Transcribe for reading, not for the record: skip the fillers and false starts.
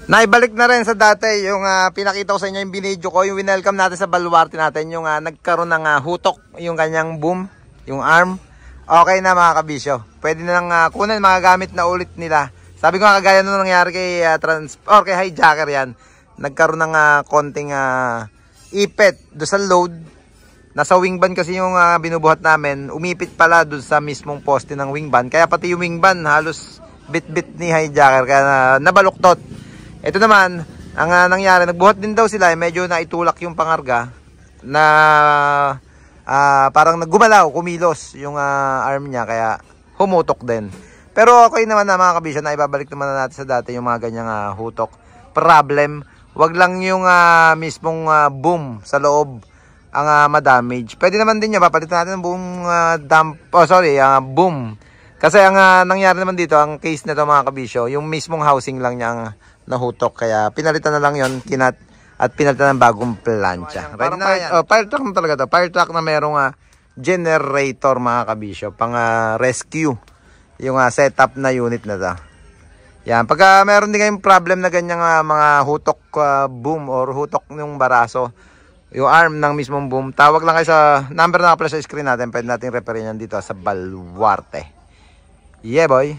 Naibalik na rin sa dati yung pinakita ko sa inyo yung binidyo ko, yung winelcome natin sa baluarte natin, yung nagkaroon ng hutok, yung kanyang boom, yung arm. Okay na mga kabisyo. Pwede na lang kunin, magagamit na ulit nila. Sabi ko kagaya nung nangyari kay kay hijacker yan. Nagkaroon ng konting ipit do sa load. Nasa wingban kasi yung binubuhat namin. Umipit pala doon sa mismong poste ng wingban. Kaya pati yung wingban halos bit-bit ni hijacker. Kaya nabaluktot. Ito naman, ang nangyari, nagbuhat din daw sila. Medyo naitulak yung pangarga. Na parang naggumalaw, kumilos yung arm niya. Kaya humutok din. Pero okay naman na mga kabisyo na ibabalik naman na natin sa dati yung mga ganyang hutok. Problem, wag lang yung mismong boom sa loob ang madamage. Pwede naman din niya, papalitan natin ng buong boom. Kasi ang nangyari naman dito, ang case nito mga kabisyo, yung mismong housing lang niya ang nahutok. Kaya pinalitan na lang yon kinat at pinalitan ng bagong plancha. Ready na yan. Fire truck na talaga to. Fire truck na merong generator mga kabisyo, pang rescue. Yung setup na unit na to. Yan, pagka meron din kayong problem na ganyang mga hutok boom or hutok ng baraso, yung arm ng mismong boom, tawag lang kayo sa number na naka-flash sa screen natin. Pwede natin repair yan dito sa Baluarte. Yeah boy.